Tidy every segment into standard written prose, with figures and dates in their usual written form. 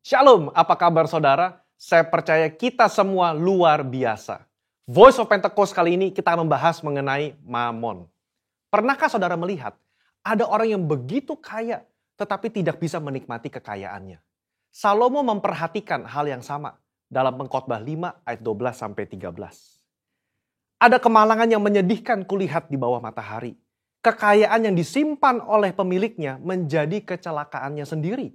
Shalom, apa kabar saudara? Saya percaya kita semua luar biasa. Voice of Pentecost kali ini kita membahas mengenai Mamon. Pernahkah saudara melihat ada orang yang begitu kaya tetapi tidak bisa menikmati kekayaannya? Salomo memperhatikan hal yang sama dalam Pengkhotbah 5 ayat 12-13. Ada kemalangan yang menyedihkan kulihat di bawah matahari. Kekayaan yang disimpan oleh pemiliknya menjadi kecelakaannya sendiri.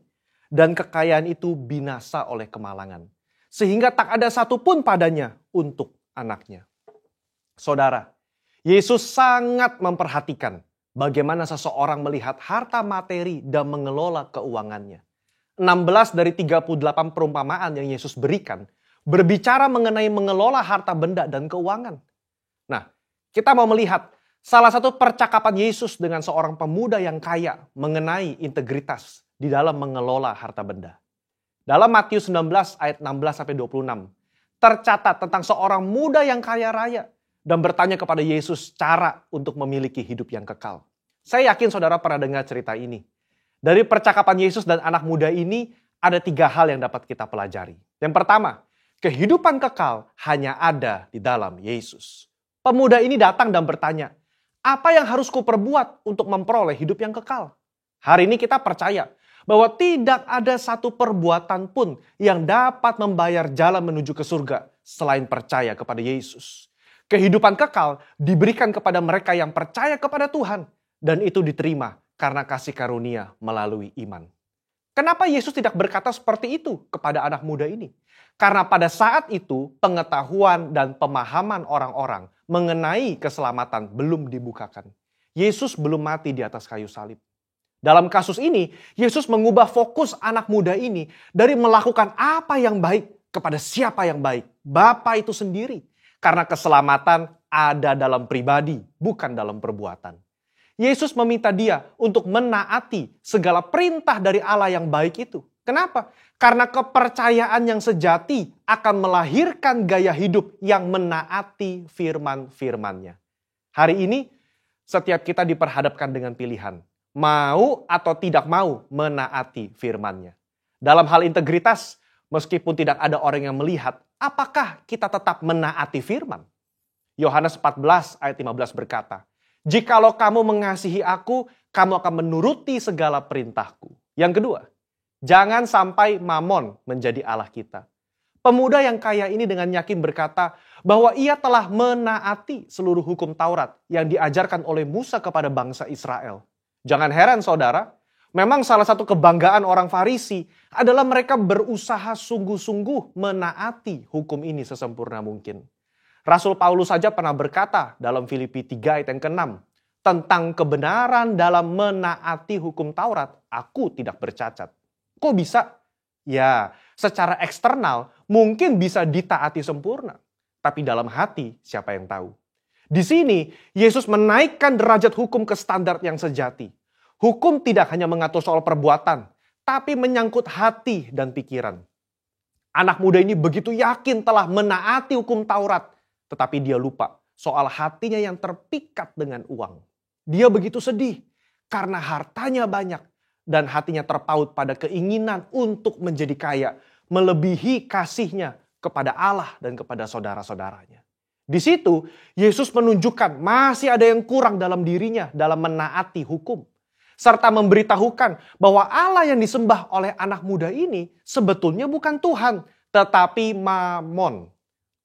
Dan kekayaan itu binasa oleh kemalangan. Sehingga tak ada satupun padanya untuk anaknya. Saudara, Yesus sangat memperhatikan bagaimana seseorang melihat harta materi dan mengelola keuangannya. 16 dari 38 perumpamaan yang Yesus berikan berbicara mengenai mengelola harta benda dan keuangan. Nah, kita mau melihat salah satu percakapan Yesus dengan seorang pemuda yang kaya mengenai integritas di dalam mengelola harta benda. Dalam Matius 19 ayat 16-26, tercatat tentang seorang muda yang kaya raya dan bertanya kepada Yesus cara untuk memiliki hidup yang kekal. Saya yakin saudara pernah dengar cerita ini. Dari percakapan Yesus dan anak muda ini, ada 3 hal yang dapat kita pelajari. Yang pertama, kehidupan kekal hanya ada di dalam Yesus. Pemuda ini datang dan bertanya, apa yang harus kuperbuat untuk memperoleh hidup yang kekal? Hari ini kita percaya bahwa tidak ada satu perbuatan pun yang dapat membayar jalan menuju ke surga selain percaya kepada Yesus. Kehidupan kekal diberikan kepada mereka yang percaya kepada Tuhan dan itu diterima karena kasih karunia melalui iman. Kenapa Yesus tidak berkata seperti itu kepada anak muda ini? Karena pada saat itu pengetahuan dan pemahaman orang-orang mengenai keselamatan belum dibukakan. Yesus belum mati di atas kayu salib. Dalam kasus ini, Yesus mengubah fokus anak muda ini dari melakukan apa yang baik kepada siapa yang baik. Bapa itu sendiri. Karena keselamatan ada dalam pribadi, bukan dalam perbuatan. Yesus meminta dia untuk menaati segala perintah dari Allah yang baik itu. Kenapa? Karena kepercayaan yang sejati akan melahirkan gaya hidup yang menaati firman-firmannya. Hari ini, setiap kita diperhadapkan dengan pilihan. Mau atau tidak mau menaati firman-Nya. Dalam hal integritas, meskipun tidak ada orang yang melihat, apakah kita tetap menaati firman? Yohanes 14 ayat 15 berkata, jikalau kamu mengasihi aku, kamu akan menuruti segala perintahku. Yang kedua, jangan sampai Mamon menjadi Allah kita. Pemuda yang kaya ini dengan yakin berkata bahwa ia telah menaati seluruh hukum Taurat yang diajarkan oleh Musa kepada bangsa Israel. Jangan heran saudara, memang salah satu kebanggaan orang Farisi adalah mereka berusaha sungguh-sungguh menaati hukum ini sesempurna mungkin. Rasul Paulus saja pernah berkata dalam Filipi 3 ayat yang ke-6, tentang kebenaran dalam menaati hukum Taurat, aku tidak bercacat. Kok bisa? Ya, secara eksternal mungkin bisa ditaati sempurna. Tapi dalam hati siapa yang tahu? Di sini, Yesus menaikkan derajat hukum ke standar yang sejati. Hukum tidak hanya mengatur soal perbuatan, tapi menyangkut hati dan pikiran. Anak muda ini begitu yakin telah menaati hukum Taurat, tetapi dia lupa soal hatinya yang terpikat dengan uang. Dia begitu sedih karena hartanya banyak dan hatinya terpaut pada keinginan untuk menjadi kaya, melebihi kasihnya kepada Allah dan kepada saudara-saudaranya. Di situ, Yesus menunjukkan masih ada yang kurang dalam dirinya dalam menaati hukum. Serta memberitahukan bahwa Allah yang disembah oleh anak muda ini sebetulnya bukan Tuhan, tetapi Mamon.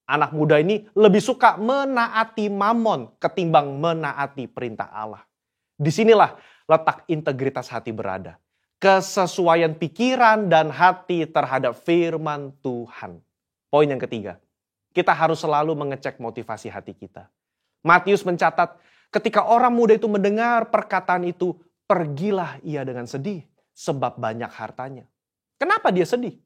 Anak muda ini lebih suka menaati Mamon ketimbang menaati perintah Allah. Disinilah letak integritas hati berada. Kesesuaian pikiran dan hati terhadap firman Tuhan. Poin yang ketiga. Kita harus selalu mengecek motivasi hati kita. Matius mencatat, ketika orang muda itu mendengar perkataan itu, pergilah ia dengan sedih, sebab banyak hartanya. Kenapa dia sedih?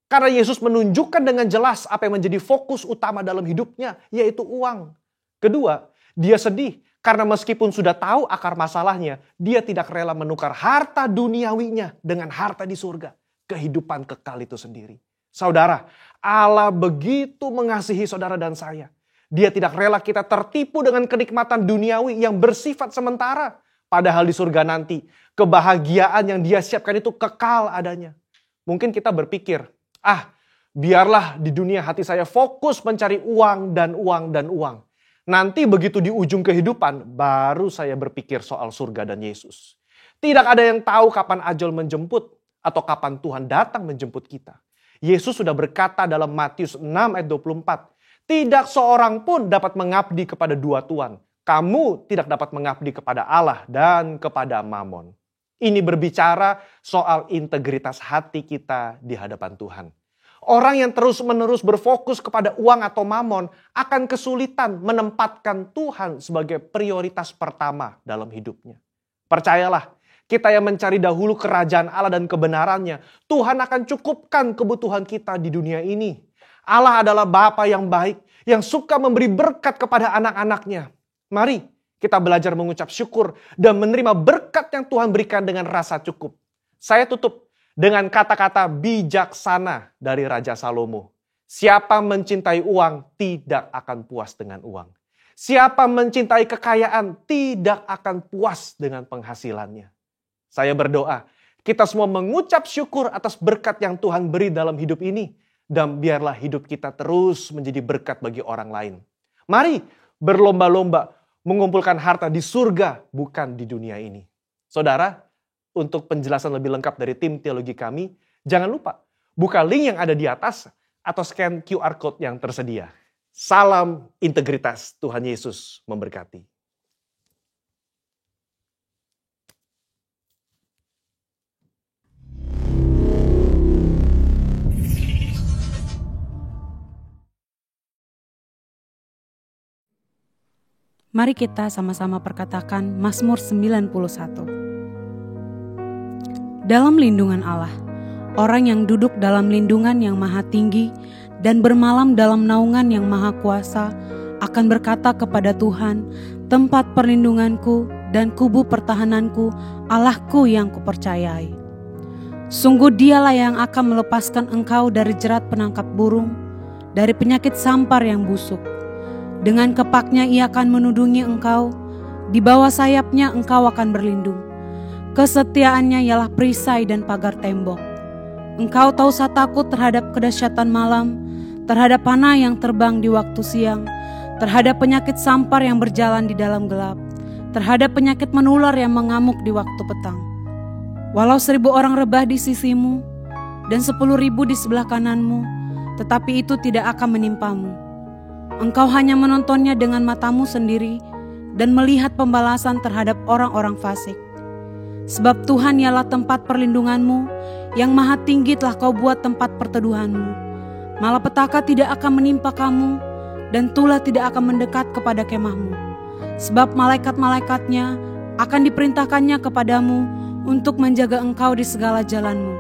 Karena Yesus menunjukkan dengan jelas apa yang menjadi fokus utama dalam hidupnya, yaitu uang. Kedua, dia sedih karena meskipun sudah tahu akar masalahnya, dia tidak rela menukar harta duniawinya dengan harta di surga. Kehidupan kekal itu sendiri. Saudara, Allah begitu mengasihi saudara dan saya. Dia tidak rela kita tertipu dengan kenikmatan duniawi yang bersifat sementara. Padahal di surga nanti, kebahagiaan yang dia siapkan itu kekal adanya. Mungkin kita berpikir, biarlah di dunia hati saya fokus mencari uang dan uang dan uang. Nanti begitu di ujung kehidupan, baru saya berpikir soal surga dan Yesus. Tidak ada yang tahu kapan ajal menjemput atau kapan Tuhan datang menjemput kita. Yesus sudah berkata dalam Matius 6 ayat 24, tidak seorang pun dapat mengabdi kepada dua tuan. Kamu tidak dapat mengabdi kepada Allah dan kepada Mamon. Ini berbicara soal integritas hati kita di hadapan Tuhan. Orang yang terus-menerus berfokus kepada uang atau mamon akan kesulitan menempatkan Tuhan sebagai prioritas pertama dalam hidupnya. Percayalah, kita yang mencari dahulu kerajaan Allah dan kebenarannya, Tuhan akan cukupkan kebutuhan kita di dunia ini. Allah adalah Bapa yang baik, yang suka memberi berkat kepada anak-anaknya. Mari kita belajar mengucap syukur dan menerima berkat yang Tuhan berikan dengan rasa cukup. Saya tutup dengan kata-kata bijaksana dari Raja Salomo. Siapa mencintai uang tidak akan puas dengan uang. Siapa mencintai kekayaan tidak akan puas dengan penghasilannya. Saya berdoa, kita semua mengucap syukur atas berkat yang Tuhan beri dalam hidup ini. Dan biarlah hidup kita terus menjadi berkat bagi orang lain. Mari berlomba-lomba mengumpulkan harta di surga, bukan di dunia ini. Saudara, untuk penjelasan lebih lengkap dari tim teologi kami, jangan lupa buka link yang ada di atas atau scan QR Code yang tersedia. Salam integritas, Tuhan Yesus memberkati. Mari kita sama-sama perkatakan Mazmur 91. Dalam lindungan Allah, orang yang duduk dalam lindungan yang maha tinggi dan bermalam dalam naungan yang maha kuasa akan berkata kepada Tuhan, tempat perlindunganku dan kubu pertahananku, Allahku yang kupercayai. Sungguh dialah yang akan melepaskan engkau dari jerat penangkap burung, dari penyakit sampar yang busuk. Dengan kepaknya ia akan menudungi engkau, di bawah sayapnya engkau akan berlindung. Kesetiaannya ialah perisai dan pagar tembok. Engkau tak usah takut terhadap kedahsyatan malam, terhadap panah yang terbang di waktu siang, terhadap penyakit sampar yang berjalan di dalam gelap, terhadap penyakit menular yang mengamuk di waktu petang. Walau 1.000 orang rebah di sisimu dan 10.000 di sebelah kananmu, tetapi itu tidak akan menimpamu. Engkau hanya menontonnya dengan matamu sendiri dan melihat pembalasan terhadap orang-orang fasik. Sebab Tuhan ialah tempat perlindunganmu, yang maha tinggi telah kau buat tempat perteduhanmu. Malapetaka tidak akan menimpa kamu, dan tulah tidak akan mendekat kepada kemahmu. Sebab malaikat-malaikatnya akan diperintahkannya kepadamu untuk menjaga engkau di segala jalanmu.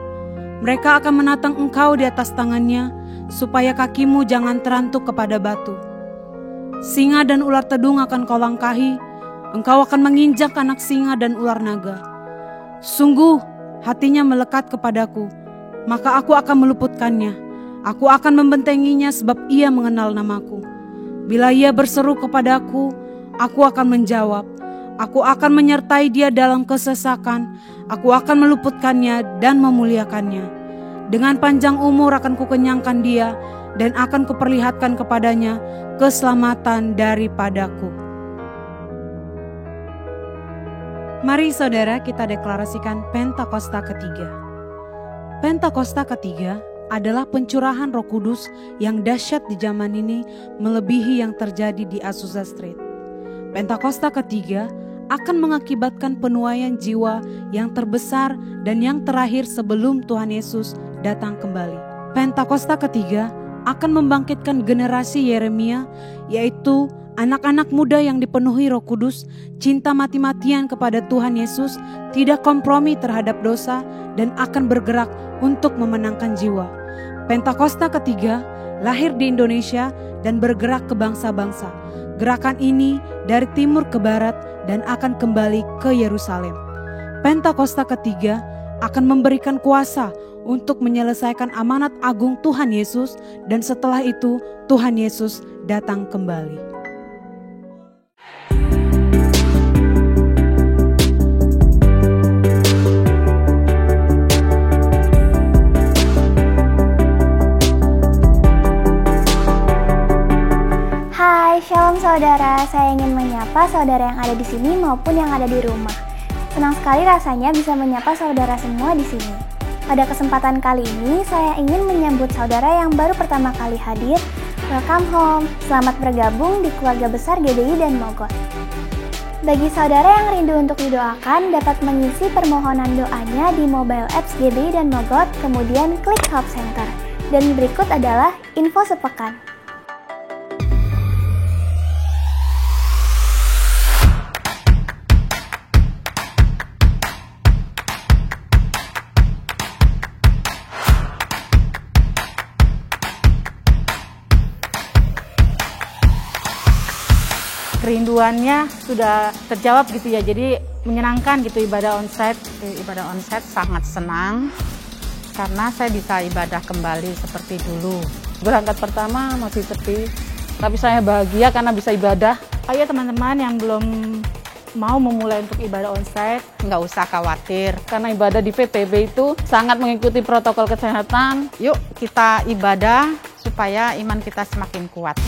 Mereka akan menatang engkau di atas tangannya, supaya kakimu jangan terantuk kepada batu. Singa dan ular tedung akan kau langkahi, engkau akan menginjak anak singa dan ular naga. Sungguh hatinya melekat kepadaku, maka aku akan meluputkannya. Aku akan membentenginya sebab ia mengenal namaku. Bila ia berseru kepadaku, aku akan menjawab. Aku akan menyertai dia dalam kesesakan. Aku akan meluputkannya dan memuliakannya. Dengan panjang umur akan kukenyangkan dia dan akan kuperlihatkan kepadanya keselamatan daripadaku. Mari saudara kita deklarasikan Pentakosta ketiga. Pentakosta ketiga adalah pencurahan Roh Kudus yang dahsyat di zaman ini melebihi yang terjadi di Azusa Street. Pentakosta ketiga akan mengakibatkan penuaian jiwa yang terbesar dan yang terakhir sebelum Tuhan Yesus datang kembali. Pentakosta ketiga akan membangkitkan generasi Yeremia, yaitu anak-anak muda yang dipenuhi Roh Kudus, cinta mati-matian kepada Tuhan Yesus, tidak kompromi terhadap dosa, dan akan bergerak untuk memenangkan jiwa. Pentakosta ketiga lahir di Indonesia dan bergerak ke bangsa-bangsa. Gerakan ini dari timur ke barat dan akan kembali ke Yerusalem. Pentakosta ketiga akan memberikan kuasa untuk menyelesaikan amanat agung Tuhan Yesus, dan setelah itu Tuhan Yesus datang kembali. menyapa saudara yang ada di sini maupun yang ada di rumah. Senang sekali rasanya bisa menyapa saudara semua di sini. Pada kesempatan kali ini, saya ingin menyambut saudara yang baru pertama kali hadir. Welcome home, selamat bergabung di keluarga besar GBI dan Mogot. Bagi saudara yang rindu untuk didoakan, dapat mengisi permohonan doanya di mobile apps GBI dan Mogot, kemudian klik Help Center. Dan berikut adalah info sepekan. Kerinduannya sudah terjawab gitu ya, jadi menyenangkan gitu ibadah onsite. Ibadah onsite sangat senang karena saya bisa ibadah kembali seperti dulu. Berangkat pertama masih sepi, tapi saya bahagia karena bisa ibadah. Ayo teman-teman yang belum mau memulai untuk ibadah onsite, nggak usah khawatir karena ibadah di VTB itu sangat mengikuti protokol kesehatan. Yuk kita ibadah supaya iman kita semakin kuat.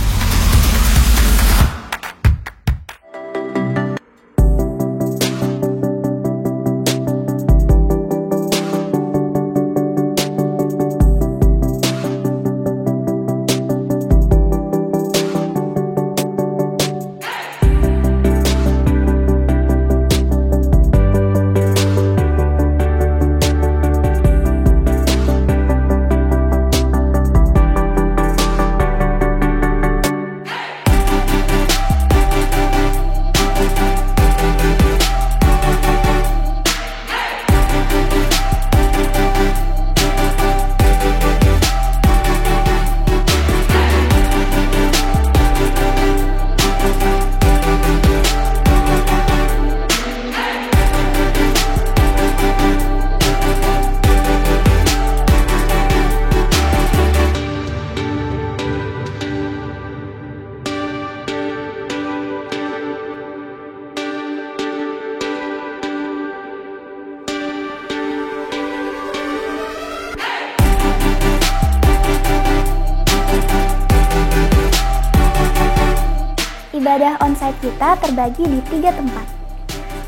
Ibadah onsite kita terbagi di 3 tempat.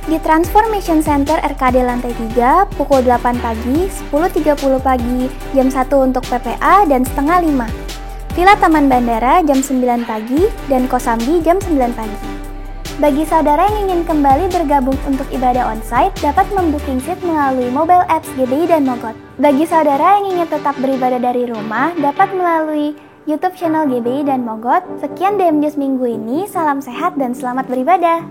Di Transformation Center RKD lantai 3 pukul 8 pagi, 10.30 pagi, jam 1 untuk PPA dan setengah 5. Villa Taman Bandara jam 9 pagi dan Kosambi jam 9 pagi. Bagi saudara yang ingin kembali bergabung untuk ibadah onsite, dapat membooking seat melalui mobile apps GBI dan Mogot. Bagi saudara yang ingin tetap beribadah dari rumah, dapat melalui YouTube channel GBI dan Mogot. Sekian DM News minggu ini, salam sehat dan selamat beribadah.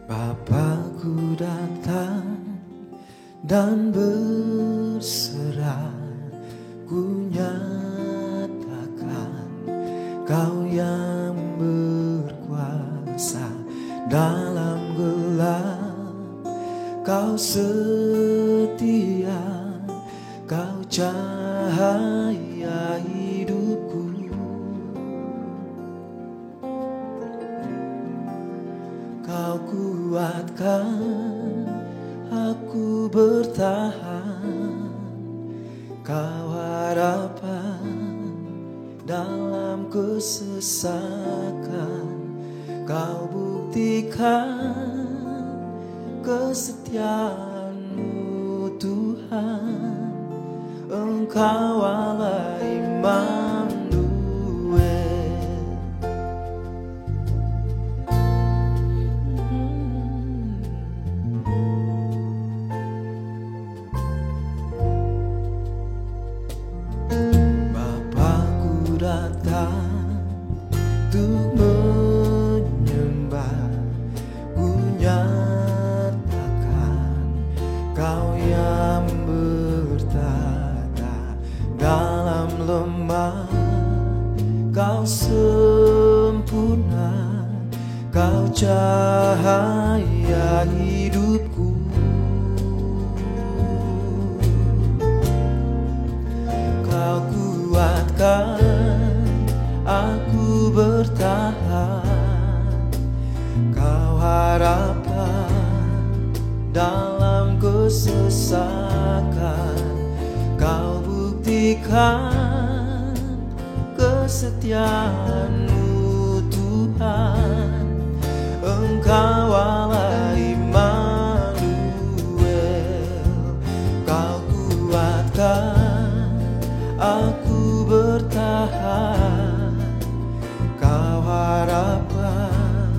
Bapakku datang dan berserah, ku nyatakan Kau yang berkuasa dalam gelap. Kau setia, Kau cahaya hidupku. Kau kuatkan aku bertahan, Kau harapan dalam kesesakan. Kau buktikan kesetiaan-Mu Tuhan, Engkau Allah Immanuel. Bapakku datang untuk menyembah, ku nyatakan Kau yang bertata dalam lemah. cahaya hidupku. Kau kuatkan aku bertahan, kau harapan dalam kesesakan, kau buktikan kesetiaan-Mu Tuhan. Engkau Allah Immanuel, kau kuatkan aku bertahan, kau harapan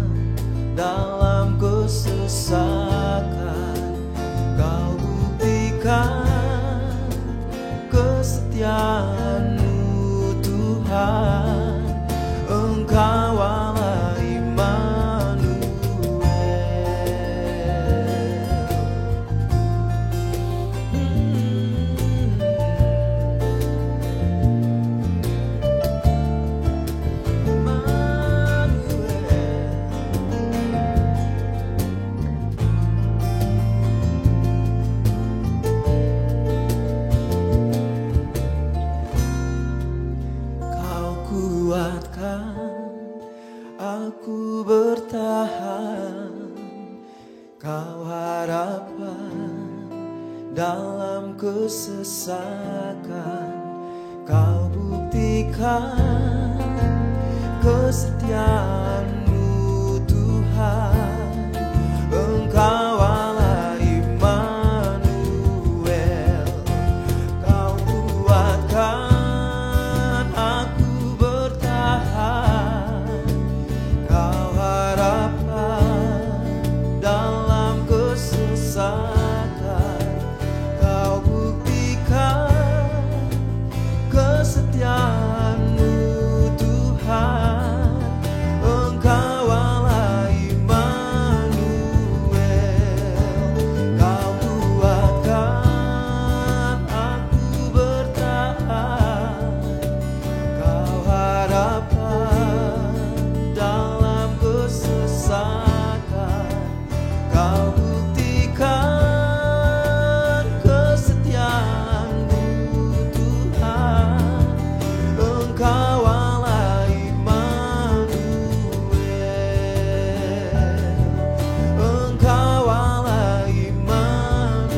dalam kesesakan, kau buktikan kesetiaan-Mu Tuhan. Engkau Allah Immanuel. Kau kuatkan aku bertahan, kau harapan dalam kesesakan, kau buktikan kesetiaan-Mu Tuhan. Engkau Allah Immanuel, kau kuatkan aku bertahan, kau harapan dalam kesesakan, kau buktikan kesetiaan-Mu Tuhan. Engkau Allah Immanuel, kau kuatkan aku bertahan, kau harapan dalam kesesakan, kau buktikan kesetiaan-Mu Tuhan. Engkau Allah Immanuel, Engkau Allah Immanuel,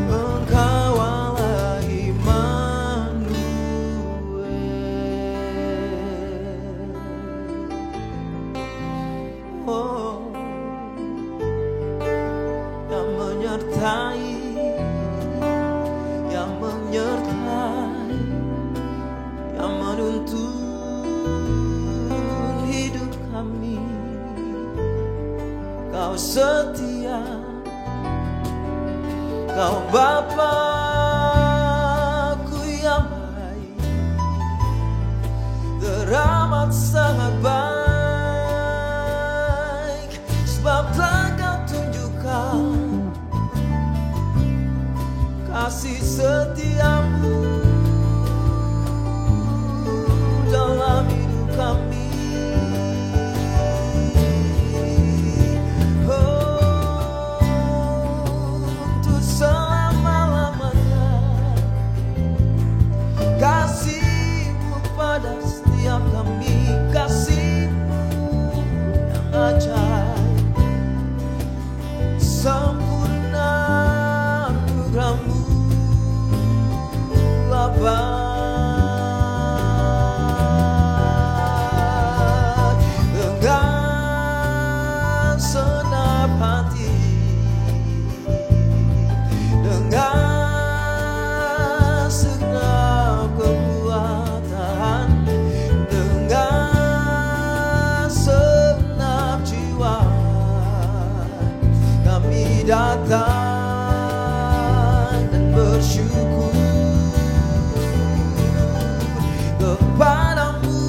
Engkau Allah Immanuel. Oh, yang menyertai, yang menyertai, yang menuntun hidup kami. Kau setia, Kau Bapa-Ku yang baik, teramat sangat baik, sebab telah Kau tunjukkan kasih setia-Mu dalam hidup kami. Untuk selama-lamanya kasih-Mu pada setiap kami, kasih-Mu yang ajaib, sempurna anugerah-Mu abad. Dengan senap hati, dengan segenap kekuatan, dengan segenap jiwa, kami datang dan bersyukur kepadamu,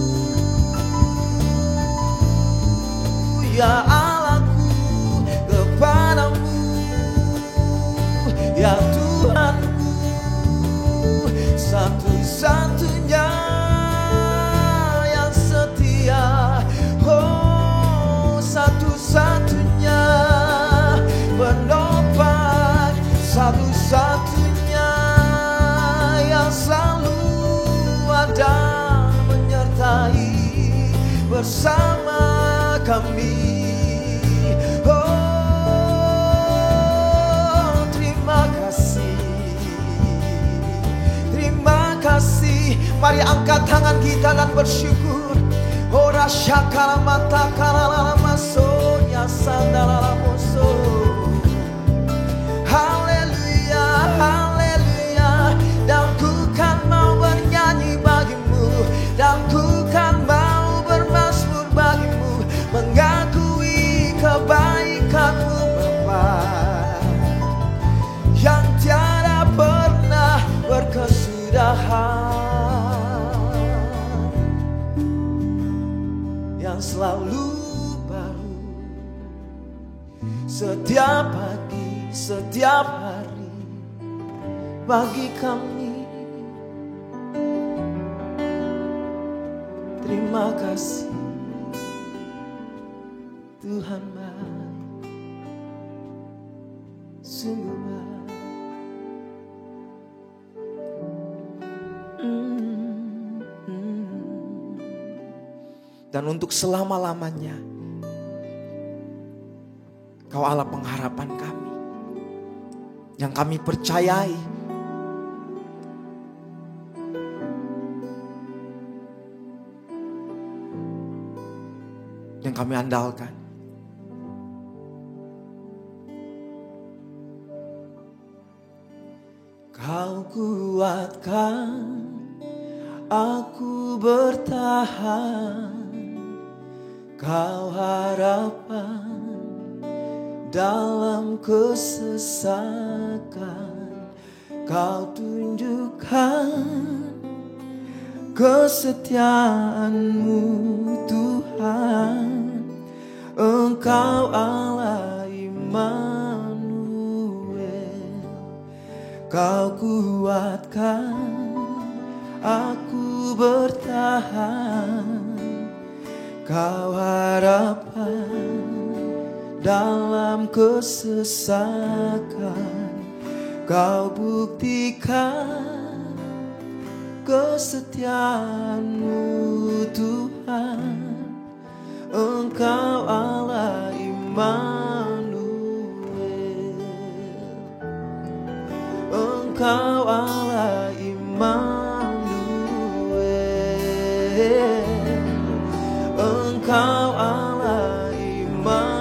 ya Allahku, kepadamu, ya Tuhanku, satu-satunya yang setia. bersama kami. Mari angkat tangan kita dan bersyukur. Ora syakala mata kalala masonya sandala moso. Haleluya, haleluya. Dan ku kan mau bernyanyi bagimu, dan ku kan mau bermazmur bagimu, mengakui kebaikanmu Bapa yang tiada pernah berkesudahan, selalu baru setiap pagi, setiap hari bagi kami. Terima kasih Tuhan, baik, sungguh baik. Dan untuk selama-lamanya Kau Allah pengharapan kami, yang kami percayai, yang kami andalkan. Kau kuatkan aku bertahan, Kau harapan dalam kesesakan, Kau tunjukkan kesetiaan-Mu Tuhan. Engkau Allah Immanuel, Kau kuatkan aku bertahan, Kau harapan dalam kesesakan, Kau buktikan kesetiaan-Mu Tuhan. Engkau Allah Immanuel, Engkau Allah Immanuel, Engkau Allah Immanuel.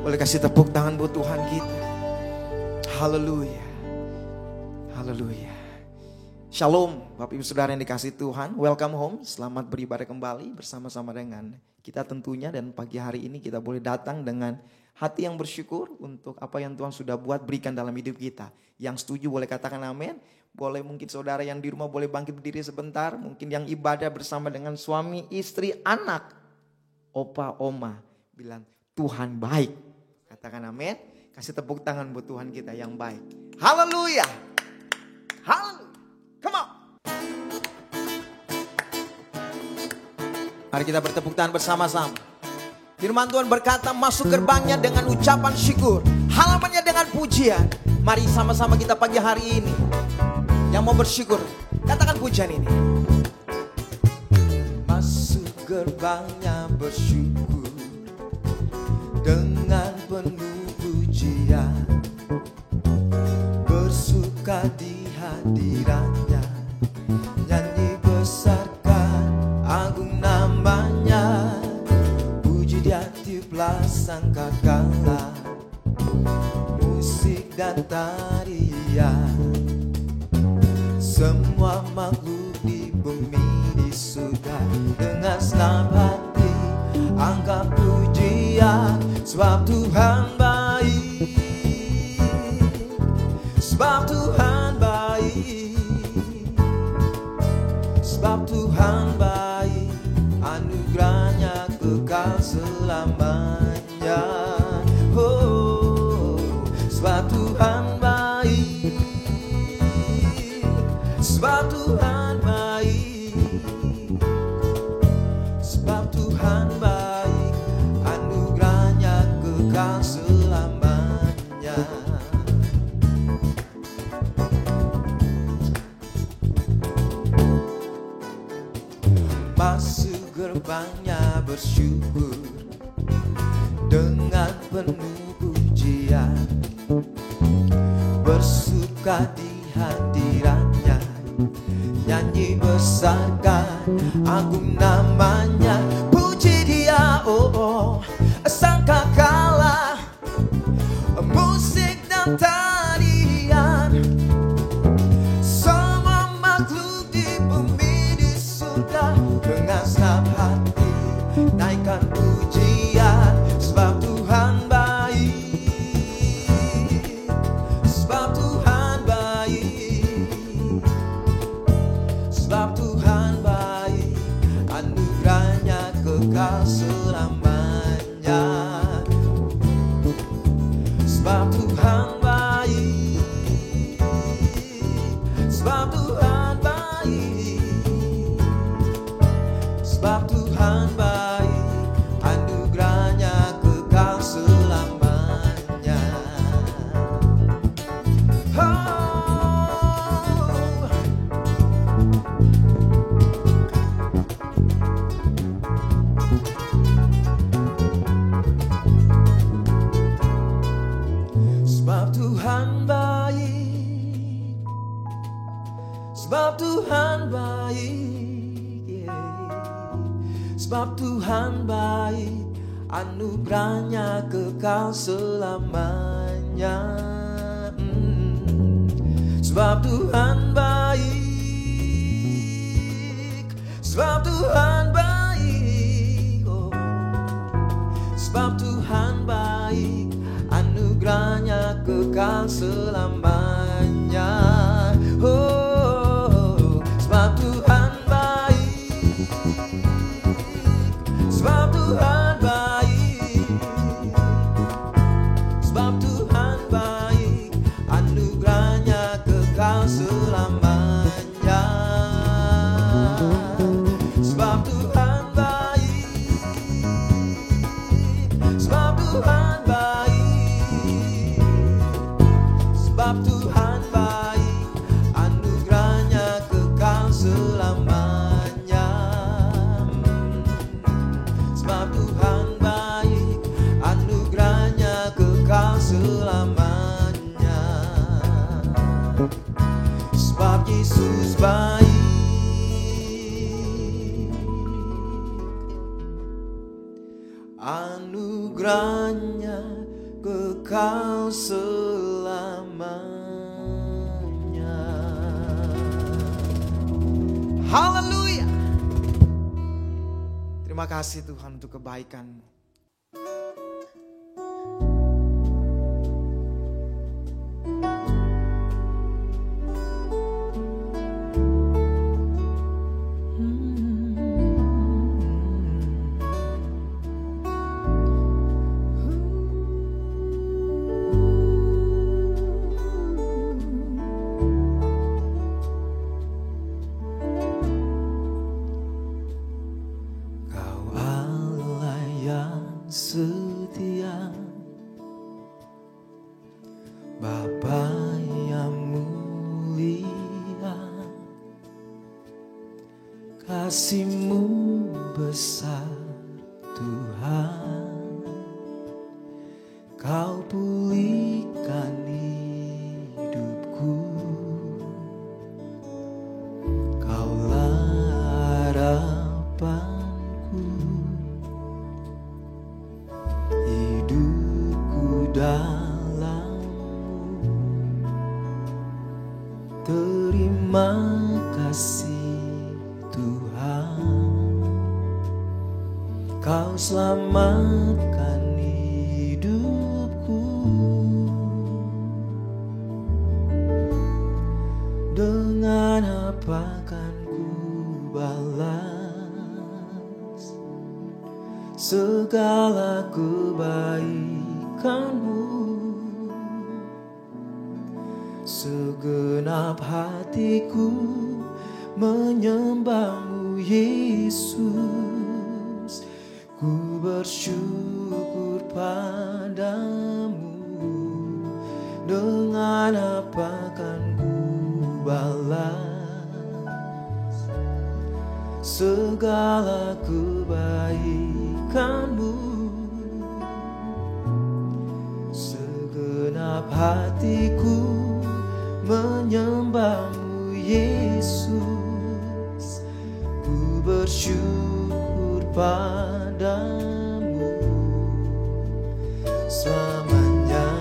Boleh kasih tepuk tangan buat Tuhan kita. Haleluya, haleluya. Shalom Bapak Ibu Saudara yang dikasihi Tuhan. Welcome home, selamat beribadah kembali bersama-sama dengan kita tentunya. Dan pagi hari ini kita boleh datang dengan hati yang bersyukur untuk apa yang Tuhan sudah buat berikan dalam hidup kita. Yang setuju boleh katakan amin. Boleh mungkin saudara yang di rumah boleh bangkit berdiri sebentar. Mungkin yang ibadah bersama dengan suami, istri, anak, opa, oma, bilang Tuhan baik. Katakan amin. Kasih tepuk tangan buat Tuhan kita yang baik. Haleluya. Haleluya. Come on. Mari kita bertepuk tangan bersama-sama. Firman Tuhan berkata, masuk gerbangnya dengan ucapan syukur, halamannya dengan pujian. Mari sama-sama kita pagi hari ini yang mau bersyukur, katakan pujian ini. Masuk gerbangnya bersyukur dengan penuh pujian, bersuka di hadiratnya, nyanyi besarkan agung namanya, puji dia tiuplah sangkakala, musik dan tarian, semua makhluk di bumi di surga, dengan senang hati angkat pujian, sebab Tuhan baik, sebab Tuhan baik, sebab Tuhan baik, anugerahnya kekal selamanya. Oh, sebab Tuhan baik, sebab Tuhan baik, sebab Tuhan baik, anugerahnya kekal selamanya. masuk gerbangnya bersyukur dengan penuh pujian, bersuka di hadiratnya, nyanyi besarkan agung namanya. Puji dia, oh, oh, sangka kalah musik dan tarian, semua makhluk di bumi di surga dengan senang hati naikkan pujian. Sebab Tuhan baik, sebab Tuhan baik, sebab Tuhan baik, anugerahnya kekal selamanya. Sebab Tuhan baik, sebab Tuhan baik, sebab Tuhan baik, anugerahnya kekal selamanya. Sebab Tuhan baik, sebab Tuhan baik, yeah. Sebab Tuhan baik, anugerahnya kekal selamanya. Sebab Tuhan baik, sebab Tuhan baik, oh. Sebab Tuhan baik, anugerahnya kekal selamanya. Oh, sebab Tuhan baik, sebab Tuhan baik, sebab Tuhan baik, anugerahnya kekal selamanya. Sebab Tuhan baik, sebab Tuhan baik, sebab Tuhan baik, anugerahnya kekal selamanya. Sebab Tuhan baik, anugerahnya kekal selamanya. Sebab Yesus baik, anugerahnya kekal selamanya. Haleluya. Terima kasih Tuhan untuk kebaikan-Mu. Setia, Bapa yang mulia, kasih-Mu besar Tuhan, Kau pulihkan hidupku, Kaulah harapanku, hidupku dalam-Mu. Terima kasih Tuhan, Kau selamatkan hidupku. Dengan apa kan ku balas segala kebaikan-Mu? Segenap hatiku menyembah-Mu Yesus, ku bersyukur padamu. Dengan apa kan ku balas segala kebaikan-Mu. Segenap hatiku menyembah-Mu Yesus, ku bersyukur padamu selamanya.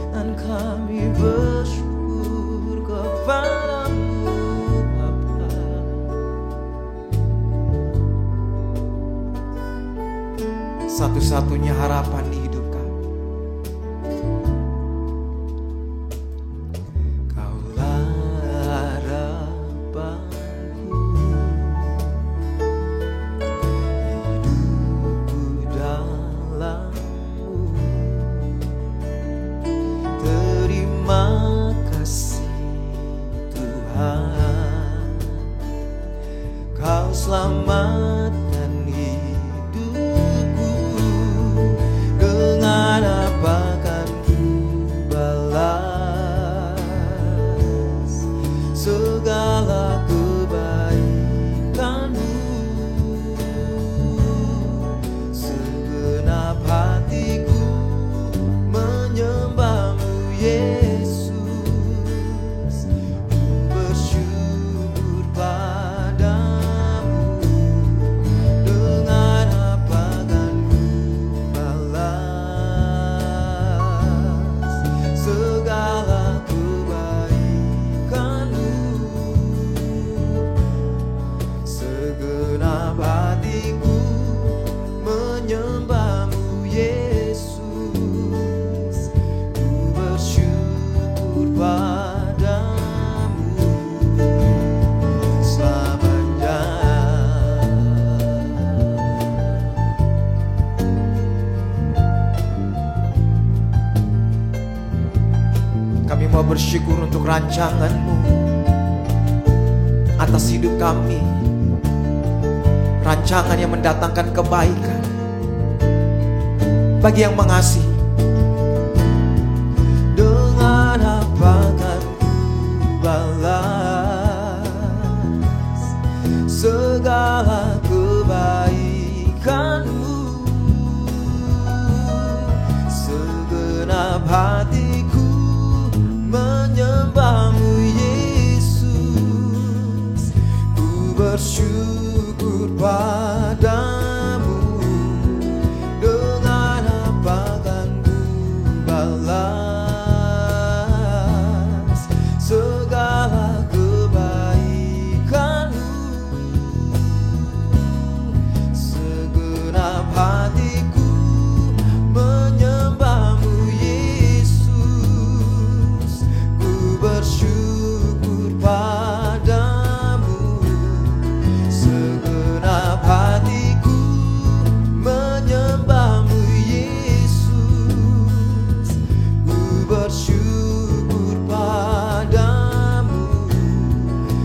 Dan kami bersyukur kepadamu Bapa. Satu-satunya harapan di hidup kami. Kaulah harapanku, hidupku dalam-Mu. Terima kasih Tuhan, Kau selamatkan hidupku. Dengan apa kan ku balas segala kebaikan-Mu. Segenap hatiku menyembah-Mu Yesus, ku bersyukur padamu. Dengan apa kan ku balas segala kebaikan-Mu. Segenap hatiku menyembah-Mu Yesus, ku bersyukur padamu selamanya. Kami mau bersyukur untuk rancangan-Mu atas hidup kami. Rancangan yang mendatangkan kebaikan bagi yang mengasihi. Dengan apa kan ku balas segala kebaikan-Mu. Segenap hatiku menyembah-Mu Yesus, ku bersyukur padamu. Dengan apa kan ku balas segala kebaikan-Mu. Segenap hatiku menyembah-Mu Yesus, ku bersyukur padamu. Segenap hatiku menyembah-Mu Yesus, ku bersyukur padamu.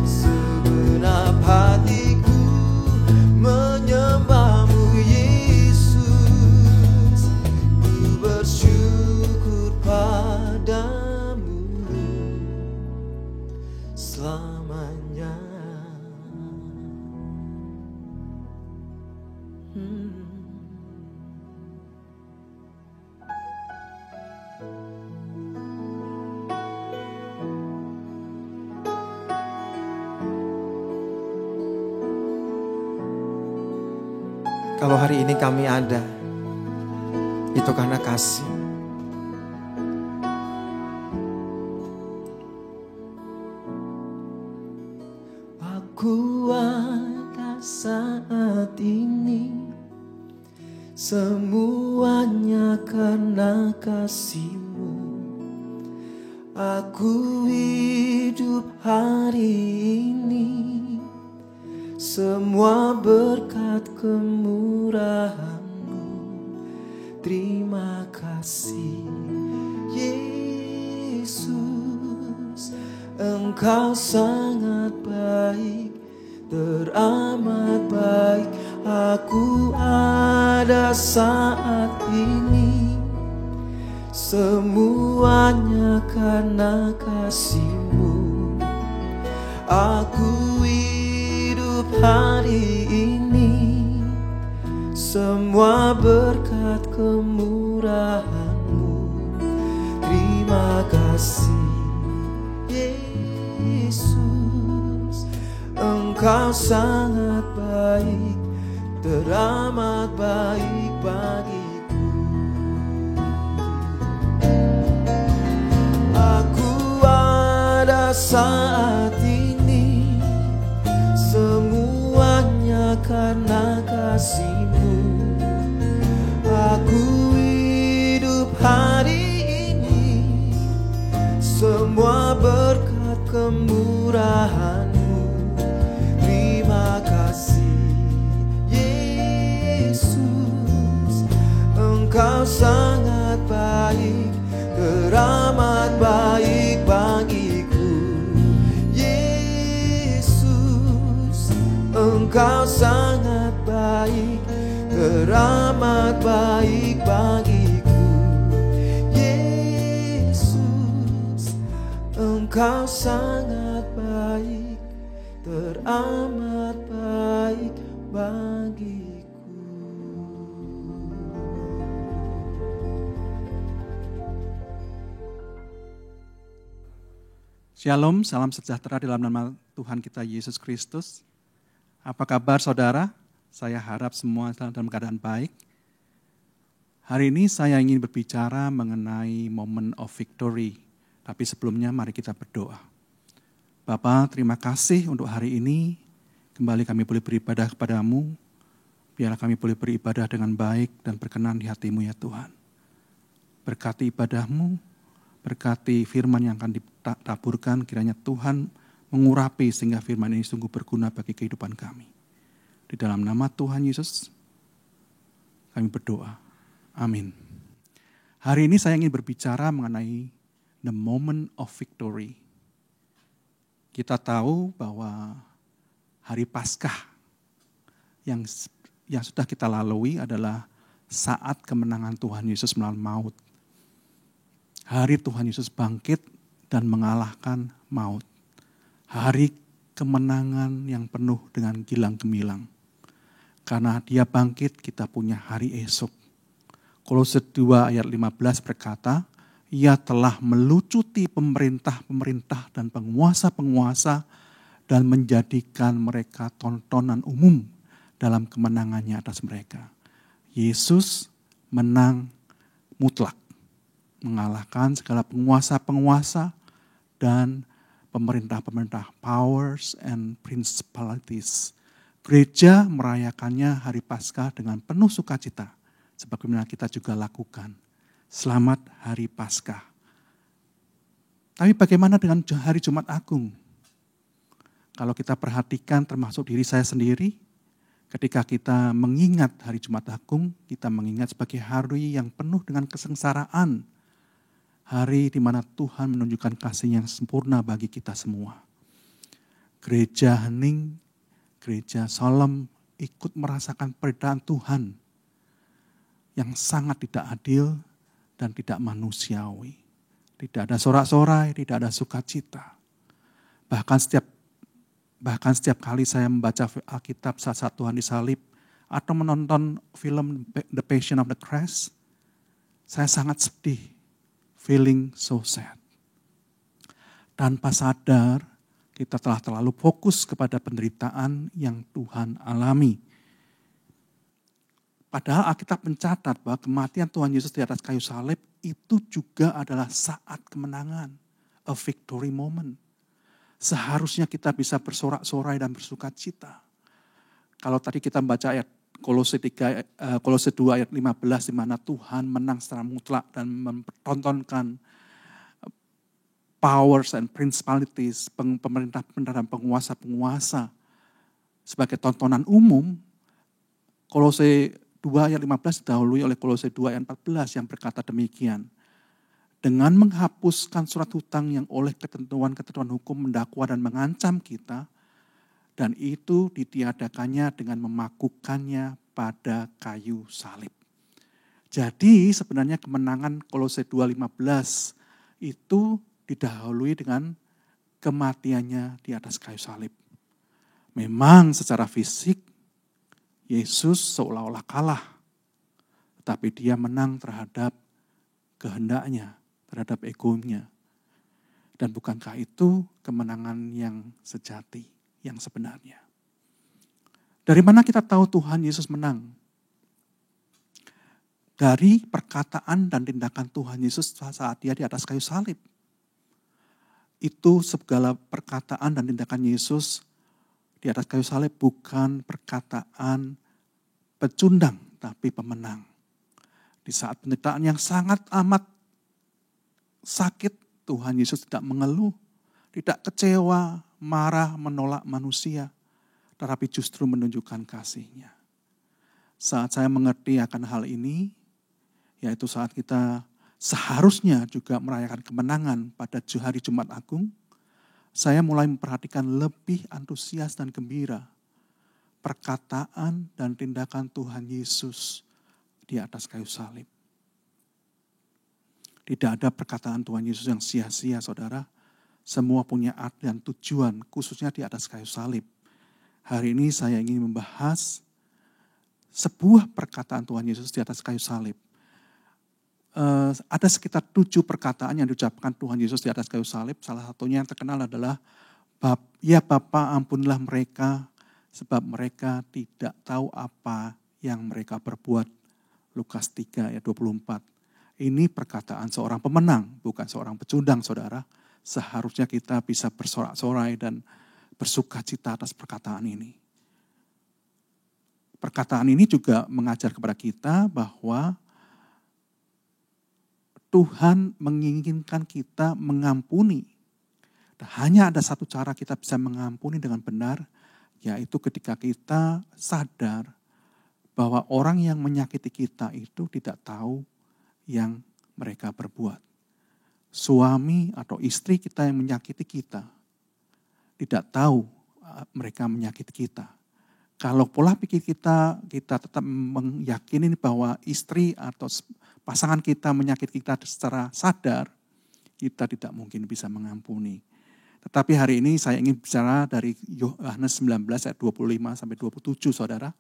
Segenap hatiku menyembah-Mu Yesus, ku bersyukur padamu selamanya. Kalau hari ini kami ada, itu karena kasih. Aku ada saat ini, semuanya karena kasih-Mu. Aku hidup hari ini, semua berkat kemurahan-Mu. Terima kasih Yesus, Engkau sangat baik, teramat baik. Aku ada saat ini, semuanya karena kasih-Mu. Aku hidup hari ini, semua berkat kemurahan-Mu. Terima kasih Yesus, Engkau sangat baik, teramat baik bagiku. Aku ada saat ini, semuanya karena kasih-Mu. Aku hidup hari ini, semua berkat kemurahan-Mu. Terima kasih Yesus, Engkau sangat baik, teramat baik bagiku. Yesus, Engkau sangat baik, teramat baik bagiku. Yesus, Engkau sangat baik, teramat baik bagiku. Shalom, salam sejahtera dalam nama Tuhan kita Yesus Kristus. Apa kabar saudara? Saya harap semua dalam keadaan baik. Hari ini saya ingin berbicara mengenai moment of victory. Tapi sebelumnya mari kita berdoa. Bapa, terima kasih untuk hari ini. Kembali kami boleh beribadah kepadamu. Biarlah kami boleh beribadah dengan baik dan berkenan di hati-Mu ya Tuhan. Berkati ibadahmu, berkati firman yang akan ditaburkan, kiranya Tuhan mengurapi sehingga firman ini sungguh berguna bagi kehidupan kami. Di dalam nama Tuhan Yesus, kami berdoa. Amin. Hari ini saya ingin berbicara mengenai the moment of victory. Kita tahu bahwa hari Paskah yang sudah kita lalui adalah saat kemenangan Tuhan Yesus melawan maut. Hari Tuhan Yesus bangkit dan mengalahkan maut. Hari kemenangan yang penuh dengan gilang gemilang. Karena Dia bangkit, kita punya hari esok. Kolose 2 ayat 15 berkata, Ia telah melucuti pemerintah-pemerintah dan penguasa-penguasa dan menjadikan mereka tontonan umum dalam kemenangannya atas mereka. Yesus menang mutlak, mengalahkan segala penguasa-penguasa dan pemerintah-pemerintah, powers and principalities. Gereja merayakannya hari Paskah dengan penuh sukacita, sebagaimana kita juga lakukan. Selamat Hari Paskah. Tapi bagaimana dengan hari Jumat Agung? Kalau kita perhatikan termasuk diri saya sendiri, ketika kita mengingat hari Jumat Agung, kita mengingat sebagai hari yang penuh dengan kesengsaraan. Hari di mana Tuhan menunjukkan kasih yang sempurna bagi kita semua. Gereja hening, gereja solemn ikut merasakan penderitaan Tuhan yang sangat tidak adil dan tidak manusiawi. Tidak ada sorak-sorai, tidak ada sukacita. Bahkan setiap kali saya membaca Alkitab saat Tuhan disalib atau menonton film The Passion of the Christ, saya sangat sedih. Feeling so sad. Tanpa sadar, kita telah terlalu fokus kepada penderitaan yang Tuhan alami. Padahal Alkitab mencatat bahwa kematian Tuhan Yesus di atas kayu salib itu juga adalah saat kemenangan. A victory moment. Seharusnya kita bisa bersorak-sorai dan bersukacita. Kalau tadi kita membaca ayat Kolose 2 ayat 15 di mana Tuhan menang secara mutlak dan mempertontonkan powers and principalities, pemerintah-pemerintah dan penguasa-penguasa sebagai tontonan umum. Kolose 2 ayat 15 didahului oleh Kolose 2 ayat 14 yang berkata demikian. Dengan menghapuskan surat hutang yang oleh ketentuan-ketentuan hukum mendakwa dan mengancam kita, dan itu ditiadakannya dengan memakukannya pada kayu salib. Jadi sebenarnya kemenangan Kolose 2:15 itu didahului dengan kematiannya di atas kayu salib. Memang secara fisik Yesus seolah-olah kalah, tapi dia menang terhadap kehendaknya, terhadap egonya. Dan bukankah itu kemenangan yang sejati, yang sebenarnya? Dari mana kita tahu Tuhan Yesus menang? Dari perkataan dan tindakan Tuhan Yesus saat dia di atas kayu salib. Itu segala perkataan dan tindakan Yesus di atas kayu salib bukan perkataan pecundang, tapi pemenang. Di saat penderitaan yang sangat amat sakit, Tuhan Yesus tidak mengeluh, tidak kecewa, marah, menolak manusia, tetapi justru menunjukkan kasih-Nya. Saat saya mengerti akan hal ini, yaitu saat kita seharusnya juga merayakan kemenangan pada hari Jumat Agung, saya mulai memperhatikan lebih antusias dan gembira perkataan dan tindakan Tuhan Yesus di atas kayu salib. Tidak ada perkataan Tuhan Yesus yang sia-sia, saudara. Semua punya arti dan tujuan, khususnya di atas kayu salib. Hari ini saya ingin membahas sebuah perkataan Tuhan Yesus di atas kayu salib. Ada sekitar 7 perkataan yang diucapkan Tuhan Yesus di atas kayu salib. Salah satunya yang terkenal adalah, "Ya Bapa, ampunilah mereka, sebab mereka tidak tahu apa yang mereka perbuat." Lukas 3 ayat 24. Ini perkataan seorang pemenang, bukan seorang pecundang, saudara. Seharusnya kita bisa bersorak-sorai dan bersuka cita atas perkataan ini. Perkataan ini juga mengajar kepada kita bahwa Tuhan menginginkan kita mengampuni. Dan hanya ada satu cara kita bisa mengampuni dengan benar, yaitu ketika kita sadar bahwa orang yang menyakiti kita itu tidak tahu yang mereka perbuat. Suami atau istri kita yang menyakiti kita tidak tahu mereka menyakiti kita. Kalau pola pikir kita tetap meyakini bahwa istri atau pasangan kita menyakiti kita secara sadar, kita tidak mungkin bisa mengampuni. Tetapi hari ini saya ingin bicara dari Yohanes 19 ayat 25 sampai 27, saudara.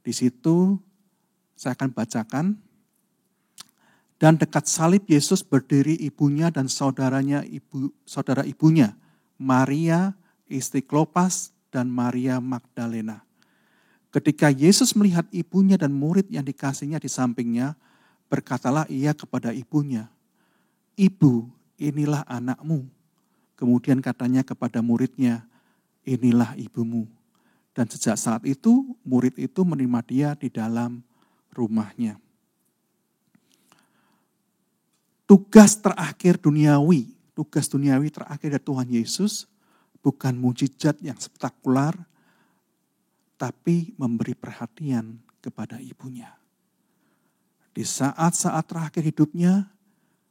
Di situ saya akan bacakan. Dan dekat salib Yesus berdiri ibunya dan saudara ibunya, Maria, istri Klopas, dan Maria Magdalena. Ketika Yesus melihat ibunya dan murid yang dikasihnya di sampingnya, berkatalah ia kepada ibunya, "Ibu, inilah anakmu." Kemudian katanya kepada muridnya, "Inilah ibumu." Dan sejak saat itu, murid itu menerima dia di dalam rumahnya. Tugas duniawi terakhir dari Tuhan Yesus bukan mujizat yang spektakuler, tapi memberi perhatian kepada ibunya. Di saat-saat terakhir hidupnya,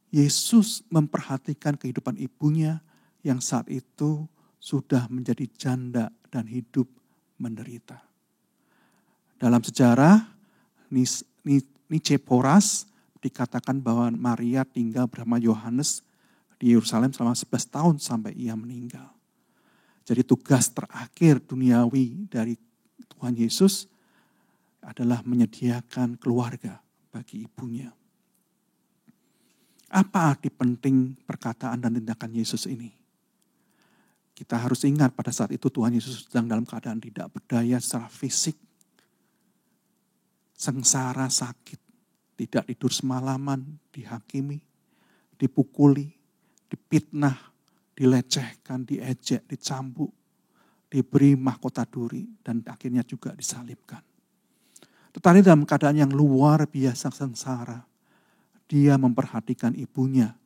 Yesus memperhatikan kehidupan ibunya yang saat itu sudah menjadi janda dan hidup menderita. Dalam sejarah, Nicephorus dikatakan bahwa Maria tinggal bersama Yohanes di Yerusalem selama 11 tahun sampai ia meninggal. Jadi tugas terakhir duniawi dari Tuhan Yesus adalah menyediakan keluarga bagi ibunya. Apa arti penting perkataan dan tindakan Yesus ini? Kita harus ingat pada saat itu Tuhan Yesus sedang dalam keadaan tidak berdaya secara fisik. Sengsara, sakit, tidak tidur semalaman, dihakimi, dipukuli, dipitnah, dilecehkan, diejek, dicambuk, diberi mahkota duri, dan akhirnya juga disalibkan. Tetapi dalam keadaan yang luar biasa sengsara, dia memperhatikan ibunya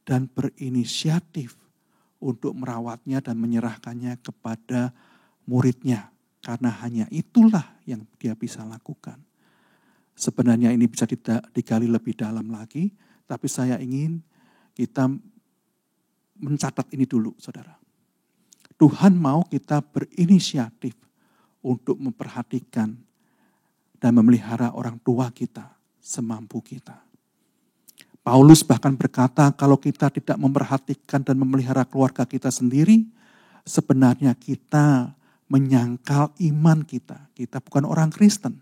dan berinisiatif untuk merawatnya dan menyerahkannya kepada muridnya. Karena hanya itulah yang dia bisa lakukan. Sebenarnya ini bisa digali lebih dalam lagi, tapi saya ingin kita mencatat ini dulu, saudara. Tuhan mau kita berinisiatif untuk memperhatikan dan memelihara orang tua kita, semampu kita. Paulus bahkan berkata kalau kita tidak memperhatikan dan memelihara keluarga kita sendiri, sebenarnya kita menyangkal iman kita. Kita bukan orang Kristen.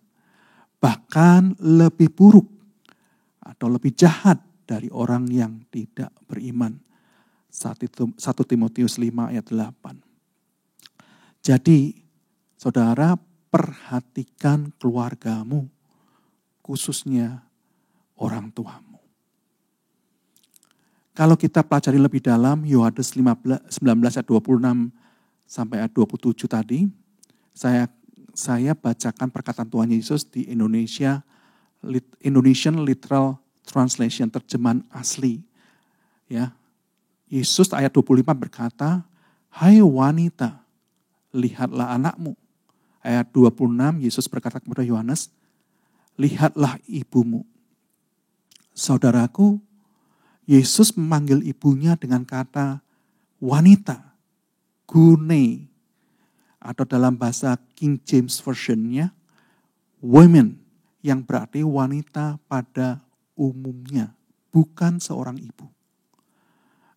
Bahkan lebih buruk atau lebih jahat dari orang yang tidak beriman. 1 Timotius 5 ayat 8. Jadi, saudara, perhatikan keluargamu, khususnya orang tuamu. Kalau kita pelajari lebih dalam, Yohanes 19 ayat 26 sampai ayat 27 tadi, saya bacakan perkataan Tuhan Yesus di Indonesian Literal Translation, terjemahan asli. Ya, Yesus ayat 25 berkata, "Hai wanita, lihatlah anakmu." Ayat 26, Yesus berkata kepada Yohanes, "Lihatlah ibumu." Saudaraku, Yesus memanggil ibunya dengan kata wanita, gune, atau dalam bahasa King James Version-nya, women, yang berarti wanita pada umumnya, bukan seorang ibu.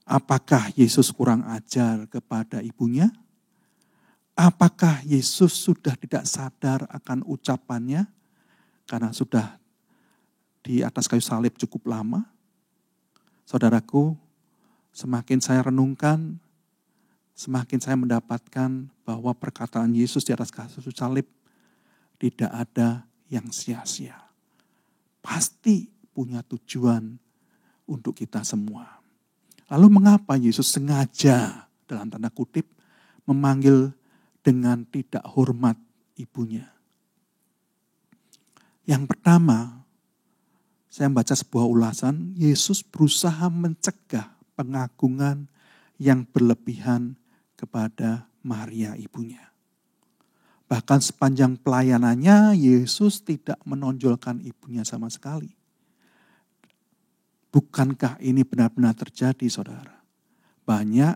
Apakah Yesus kurang ajar kepada ibunya? Apakah Yesus sudah tidak sadar akan ucapannya karena sudah di atas kayu salib cukup lama? Saudaraku, semakin saya renungkan, semakin saya mendapatkan bahwa perkataan Yesus di atas kayu salib tidak ada yang sia-sia. Pasti punya tujuan untuk kita semua. Lalu mengapa Yesus sengaja, dalam tanda kutip, memanggil dengan tidak hormat ibunya? Yang pertama, saya membaca sebuah ulasan, Yesus berusaha mencegah pengagungan yang berlebihan kepada Maria ibunya. Bahkan sepanjang pelayanannya, Yesus tidak menonjolkan ibunya sama sekali. Bukankah ini benar-benar terjadi, saudara? Banyak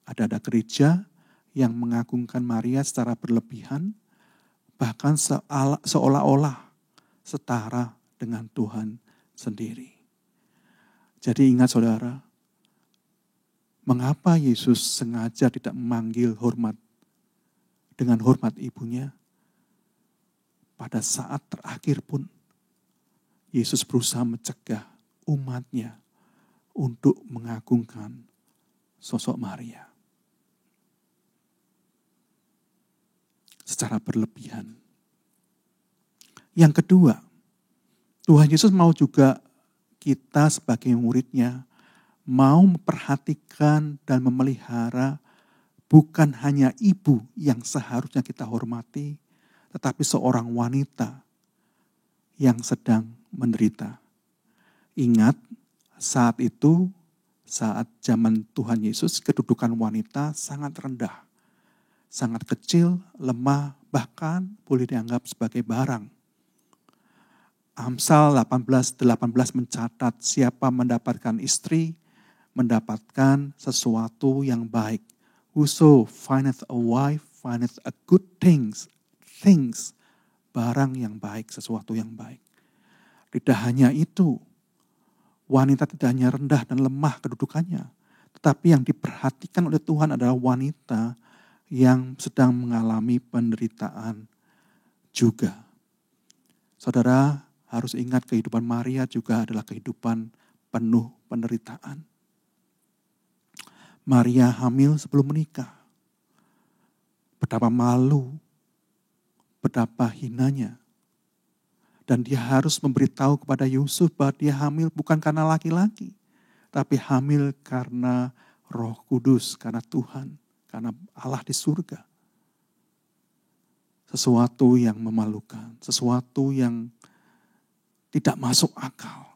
ada gereja yang mengagungkan Maria secara berlebihan, bahkan seolah-olah setara dengan Tuhan sendiri. Jadi ingat saudara, mengapa Yesus sengaja tidak memanggil dengan hormat ibunya? Pada saat terakhir pun, Yesus berusaha mencegah umatnya untuk mengagungkan sosok Maria secara berlebihan. Yang kedua, Tuhan Yesus mau juga kita sebagai muridnya mau memperhatikan dan memelihara bukan hanya ibu yang seharusnya kita hormati, tetapi seorang wanita yang sedang menderita. Ingat, saat itu, saat zaman Tuhan Yesus, kedudukan wanita sangat rendah, sangat kecil, lemah, bahkan boleh dianggap sebagai barang. Amsal 18:18 mencatat siapa mendapatkan istri, mendapatkan sesuatu yang baik. Whoso findeth a wife, findeth a good things, barang yang baik, sesuatu yang baik. Tidak hanya itu, wanita tidak hanya rendah dan lemah kedudukannya, tetapi yang diperhatikan oleh Tuhan adalah wanita yang sedang mengalami penderitaan juga. Saudara, harus ingat kehidupan Maria juga adalah kehidupan penuh penderitaan. Maria hamil sebelum menikah. Betapa malu, betapa hinanya. Dan dia harus memberitahu kepada Yusuf bahwa dia hamil bukan karena laki-laki, tapi hamil karena Roh Kudus, karena Tuhan, karena Allah di surga. Sesuatu yang memalukan, sesuatu yang tidak masuk akal.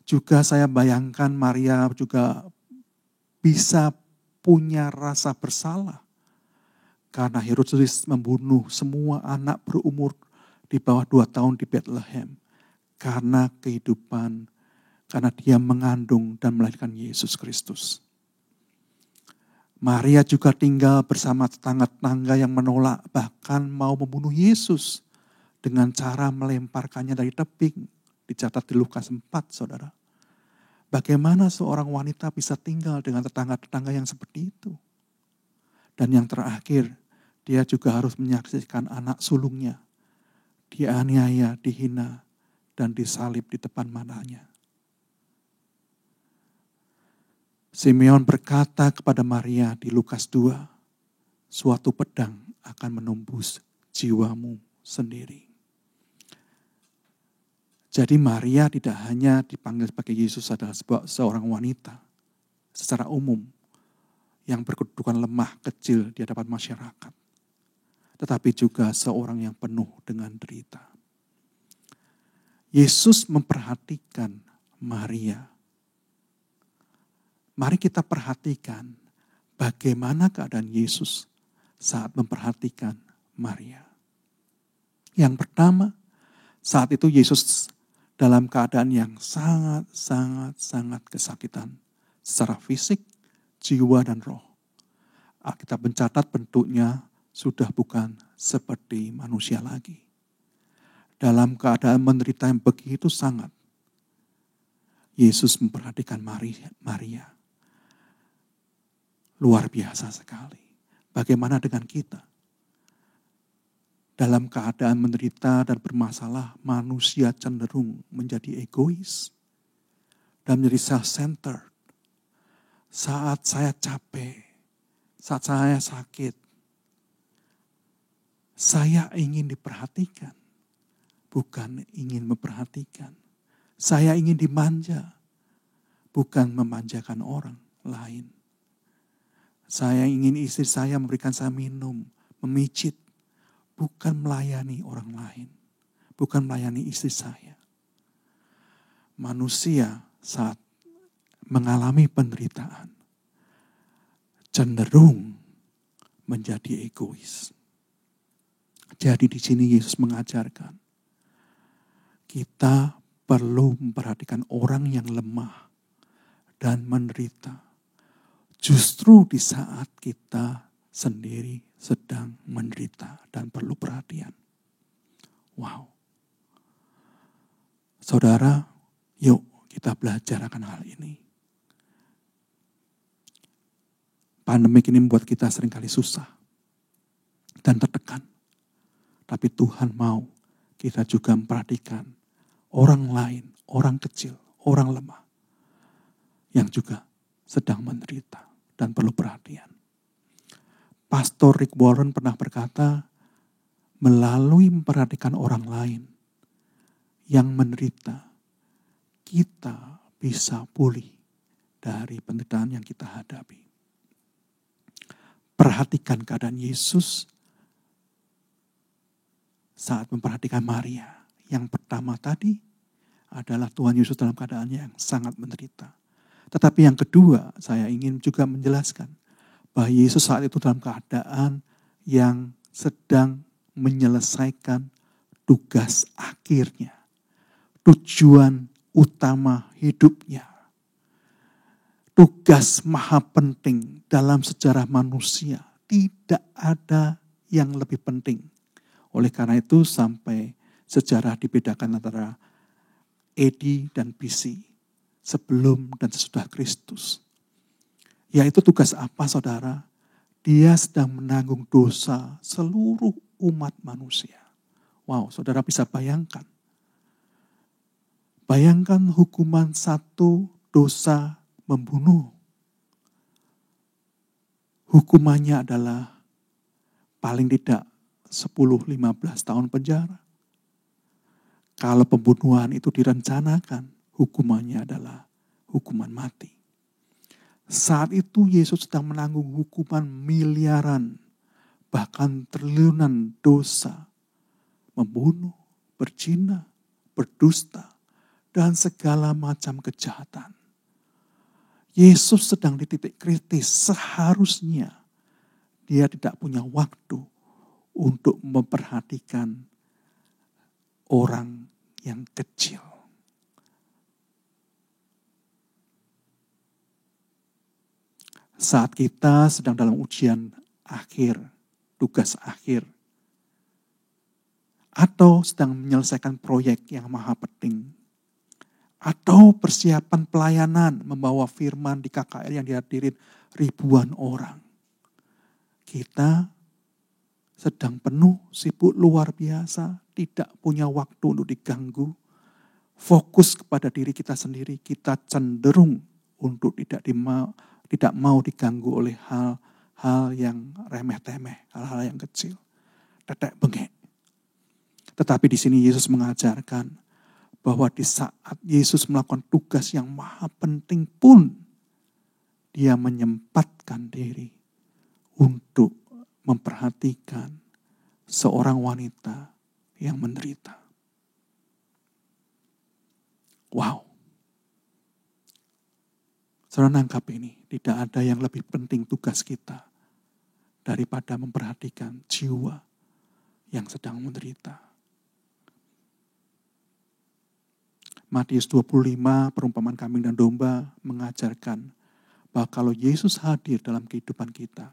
Juga saya bayangkan Maria juga bisa punya rasa bersalah. Karena Herodes membunuh semua anak berumur di bawah 2 tahun di Bethlehem. Karena kehidupan, karena dia mengandung dan melahirkan Yesus Kristus. Maria juga tinggal bersama tetangga-tetangga yang menolak, bahkan mau membunuh Yesus dengan cara melemparkannya dari tebing. dicatat di Lukas 4, saudara. Bagaimana seorang wanita bisa tinggal dengan tetangga-tetangga yang seperti itu? Dan yang terakhir, dia juga harus menyaksikan anak sulungnya dianiaya, dihina, dan disalib di depan matanya. Simeon berkata kepada Maria di Lukas 2, suatu pedang akan menembus jiwamu sendiri. Jadi Maria tidak hanya dipanggil sebagai Yesus adalah seorang wanita secara umum yang berkedudukan lemah kecil di hadapan masyarakat. Tetapi juga seorang yang penuh dengan derita. Yesus memperhatikan Maria. Mari kita perhatikan bagaimana keadaan Yesus saat memperhatikan Maria. Yang pertama, saat itu Yesus dalam keadaan yang sangat kesakitan. Secara fisik, jiwa, dan roh. Alkitab mencatat bentuknya sudah bukan seperti manusia lagi. Dalam keadaan menderita yang begitu sangat, Yesus memperhatikan Maria. Luar biasa sekali. Bagaimana dengan kita? Dalam keadaan menderita dan bermasalah, manusia cenderung menjadi egois dan menjadi self-centered. Saat saya capek, saat saya sakit, saya ingin diperhatikan, bukan ingin memperhatikan. Saya ingin dimanja, bukan memanjakan orang lain. Saya ingin istri saya memberikan saya minum, memijit, bukan melayani orang lain, bukan melayani istri saya. Manusia saat mengalami penderitaan cenderung menjadi egois. Jadi di sini Yesus mengajarkan kita perlu memperhatikan orang yang lemah dan menderita. Justru di saat kita sendiri sedang menderita dan perlu perhatian. Wow. Saudara, yuk kita belajar akan hal ini. Pandemik ini membuat kita seringkali susah dan tertekan. Tapi Tuhan mau kita juga memperhatikan orang lain, orang kecil, orang lemah yang juga sedang menderita dan perlu perhatian. Pastor Rick Warren pernah berkata, melalui memperhatikan orang lain yang menderita, kita bisa pulih dari penderitaan yang kita hadapi. Perhatikan keadaan Yesus saat memperhatikan Maria. Yang pertama tadi adalah Tuhan Yesus dalam keadaannya yang sangat menderita. Tetapi yang kedua, saya ingin juga menjelaskan bahwa Yesus saat itu dalam keadaan yang sedang menyelesaikan tugas akhirnya. Tujuan utama hidupnya. Tugas maha penting dalam sejarah manusia. Tidak ada yang lebih penting. Oleh karena itu sampai sejarah dibedakan antara AD dan BC. Sebelum dan sesudah Kristus. Yaitu tugas apa saudara? Dia sedang menanggung dosa seluruh umat manusia. Wow, saudara bisa bayangkan. Bayangkan hukuman satu dosa membunuh. Hukumannya adalah paling tidak 10-15 tahun penjara. Kalau pembunuhan itu direncanakan, hukumannya adalah hukuman mati. Saat itu Yesus sedang menanggung hukuman miliaran, bahkan triliunan dosa. Membunuh, berzina, berdusta, dan segala macam kejahatan. Yesus sedang di titik kritis, seharusnya dia tidak punya waktu untuk memperhatikan orang yang kecil. Saat kita sedang dalam ujian akhir, tugas akhir, atau sedang menyelesaikan proyek yang maha penting Atau persiapan pelayanan membawa firman di KKR yang dihadirin ribuan orang. Kita sedang penuh, sibuk luar biasa, tidak punya waktu untuk diganggu. Fokus kepada diri kita sendiri, kita cenderung untuk tidak mau diganggu oleh hal-hal yang remeh-temeh, hal-hal yang kecil, tetek bengek. Tetapi di sini Yesus mengajarkan bahwa di saat Yesus melakukan tugas yang maha penting pun, dia menyempatkan diri untuk memperhatikan seorang wanita yang menderita. Wow. Saudara nangkap ini, tidak ada yang lebih penting tugas kita daripada memperhatikan jiwa yang sedang menderita. Matius 25, perumpamaan kambing dan domba mengajarkan bahwa kalau Yesus hadir dalam kehidupan kita,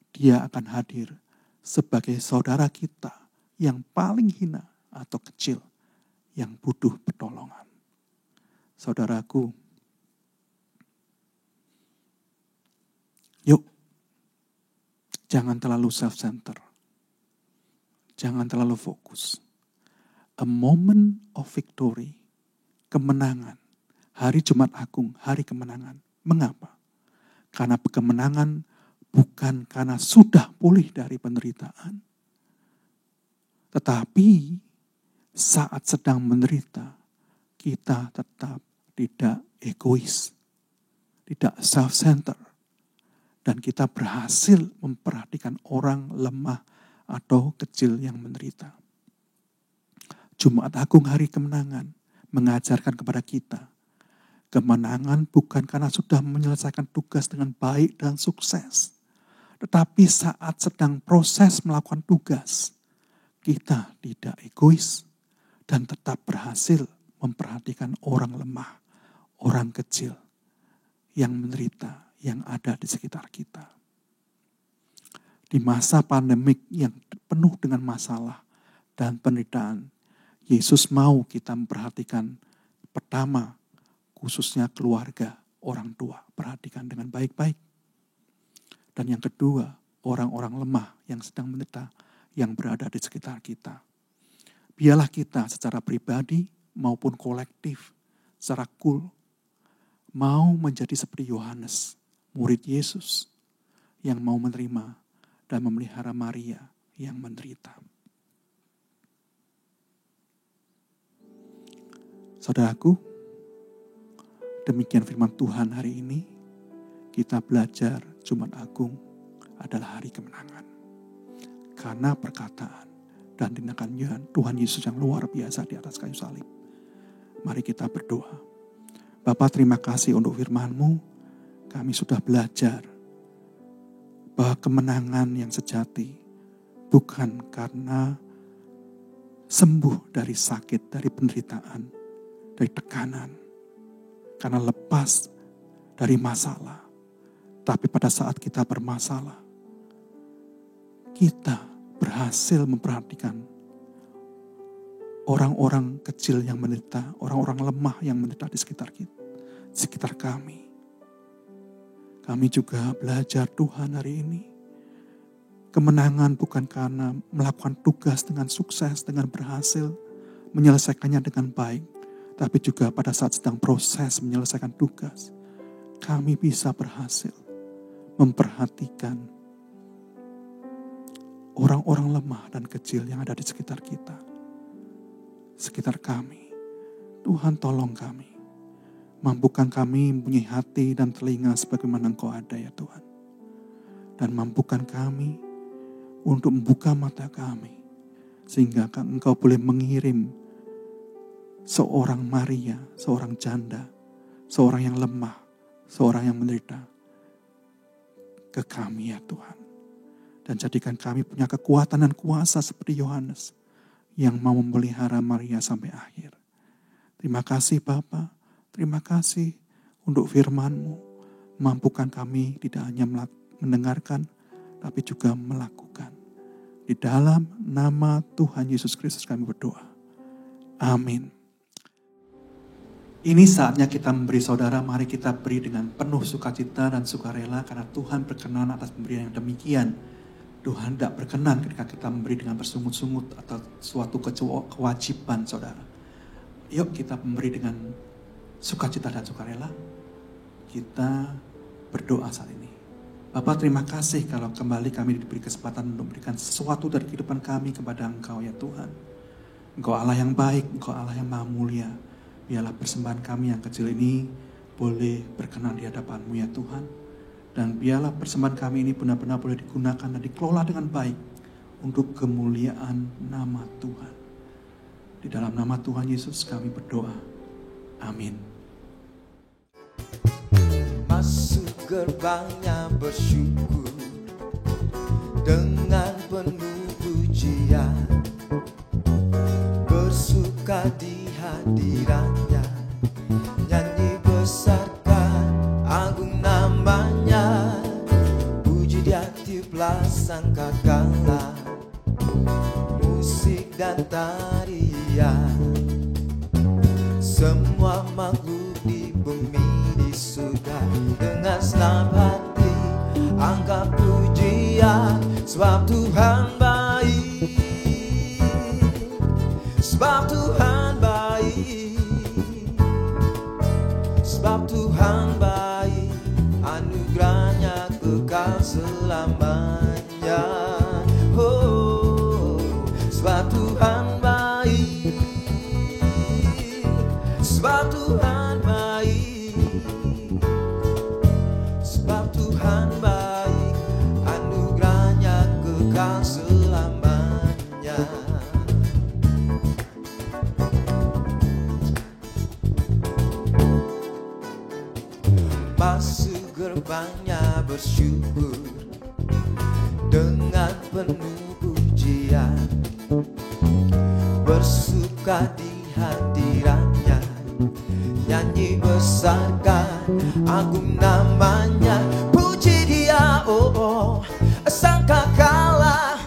dia akan hadir sebagai saudara kita yang paling hina atau kecil yang butuh pertolongan. Saudaraku, yuk, jangan terlalu self-centered. Jangan terlalu fokus. A moment of victory, kemenangan. Hari Jumat Agung, hari kemenangan. Mengapa? Karena kemenangan bukan karena sudah pulih dari penderitaan. Tetapi saat sedang menderita, kita tetap tidak egois, tidak self-centered. Dan kita berhasil memperhatikan orang lemah atau kecil yang menderita. Jumat Agung hari kemenangan mengajarkan kepada kita, kemenangan bukan karena sudah menyelesaikan tugas dengan baik dan sukses. Tetapi saat sedang proses melakukan tugas, kita tidak egois dan tetap berhasil memperhatikan orang lemah, orang kecil yang menderita, yang ada di sekitar kita. Di masa pandemik yang penuh dengan masalah dan penderitaan, Yesus mau kita memperhatikan pertama, khususnya keluarga, orang tua. Perhatikan dengan baik-baik. Dan yang kedua, orang-orang lemah yang sedang menderita, yang berada di sekitar kita. Biarlah kita secara pribadi maupun kolektif, secara mau menjadi seperti Yohanes, murid Yesus, yang mau menerima dan memelihara Maria yang menderita. Saudaraku, demikian firman Tuhan hari ini. Kita belajar Jumat Agung adalah hari kemenangan. Karena perkataan dan tindakan Tuhan Yesus yang luar biasa di atas kayu salib. Mari kita berdoa. Bapa, terima kasih untuk firman-Mu. Kami sudah belajar bahwa kemenangan yang sejati bukan karena sembuh dari sakit, dari penderitaan, dari tekanan, karena lepas dari masalah. Tapi pada saat kita bermasalah, kita berhasil memperhatikan orang-orang kecil yang menderita, orang-orang lemah yang menderita di sekitar kita, di sekitar kami. Kami juga belajar Tuhan hari ini. Kemenangan bukan karena melakukan tugas dengan sukses, dengan berhasil, menyelesaikannya dengan baik. Tapi juga pada saat sedang proses menyelesaikan tugas, kami bisa berhasil memperhatikan orang-orang lemah dan kecil yang ada di sekitar kita. Sekitar kami. Tuhan tolong kami. Mampukan kami mempunyai hati dan telinga sebagaimana Engkau ada ya Tuhan. Dan mampukan kami untuk membuka mata kami. Sehingga Engkau boleh mengirim seorang Maria, seorang janda, seorang yang lemah, seorang yang menderita ke kami ya Tuhan. Dan jadikan kami punya kekuatan dan kuasa seperti Yohanes yang mau memelihara Maria sampai akhir. Terima kasih Bapa, terima kasih untuk firman-Mu. Mampukan kami tidak hanya mendengarkan, tapi juga melakukan. Di dalam nama Tuhan Yesus Kristus kami berdoa. Amin. Ini saatnya kita memberi saudara, mari kita beri dengan penuh sukacita dan sukarela karena Tuhan berkenan atas pemberian yang demikian. Tuhan tidak berkenan ketika kita memberi dengan bersungut-sungut atau suatu kewajiban saudara. Yuk kita memberi dengan sukacita dan sukarela. Kita berdoa saat ini. Bapa, terima kasih kalau kembali kami diberi kesempatan untuk memberikan sesuatu dari kehidupan kami kepada Engkau ya Tuhan. Engkau Allah yang baik, Engkau Allah yang maha mulia. Biarlah persembahan kami yang kecil ini boleh berkenan di hadapan-Mu ya Tuhan. Dan biarlah persembahan kami ini benar-benar boleh digunakan dan dikelola dengan baik untuk kemuliaan nama Tuhan. Di dalam nama Tuhan Yesus kami berdoa. Amin. Masuk gerbangnya bersyukur dengan penuh pujian, bersuka di hadiratnya, nyanyi besarkan agung namanya, puji dia tiuplah sangkakala, musik dan tarian, semua makhluk di bumi di surga dengan senang hati angkat pujian, sebab Tuhan baik, sebab Tuhan baik, sebab Tuhan baik, anugerahnya kekal selamanya. Oh, sebab Tuhan baik, sebab Tuhan baik, sebab Tuhan baik, anugerahnya kekal selamanya. Masuk gerbangnya bersyukur dengan penuh pujian, bersuka di hadiratnya, nyanyi besarkan agung namanya, puji dia oh sangkakala,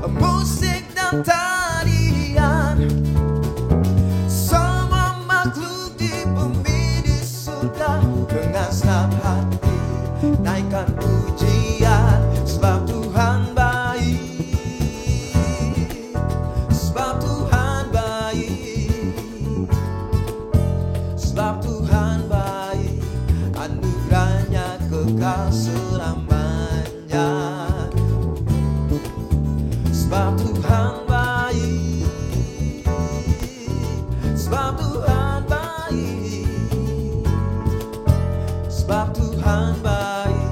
musik dan tarian, semua makhluk di bumi di surga dengan senang hati naikkan pujian, sebab Tuhan baik, sebab Tuhan baik, sebab Tuhan baik, anugerahnya kekal selamanya. Sebab Tuhan baik, sebab Tuhan baik, sebab Tuhan baik,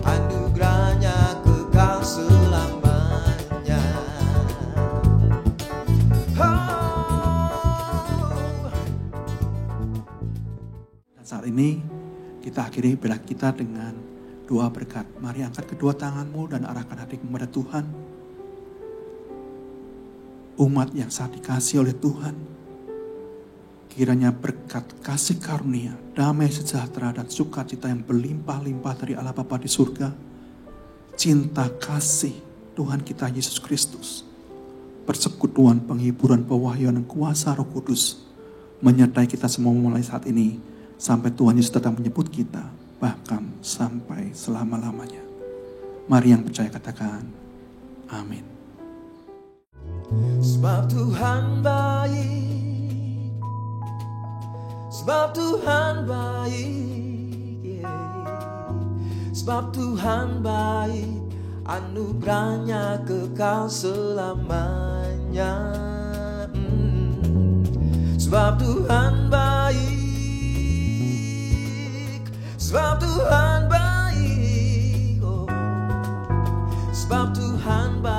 anugerahnya kekal selamanya. Dan saat ini kita akhiri ibadah kita dengan doa berkat. Mari angkat kedua tanganmu dan arahkan hatimu kepada Tuhan. Umat yang sangat dikasihi oleh Tuhan, kiranya berkat kasih karunia, damai sejahtera dan sukacita yang berlimpah-limpah dari Allah Bapa di surga, cinta kasih Tuhan kita Yesus Kristus, persekutuan, penghiburan, pewahyuan dan kuasa Roh Kudus menyertai kita semua mulai saat ini sampai Tuhan Yesus datang menyebut kita, bahkan sampai selama-lamanya. Mari yang percaya katakan amin. Sebab Tuhan baik, sebab Tuhan baik, yeah. Sebab Tuhan baik, anugerahnya kekal selamanya. Sebab Tuhan baik, sebab Tuhan baik, oh. Sebab Tuhan baik,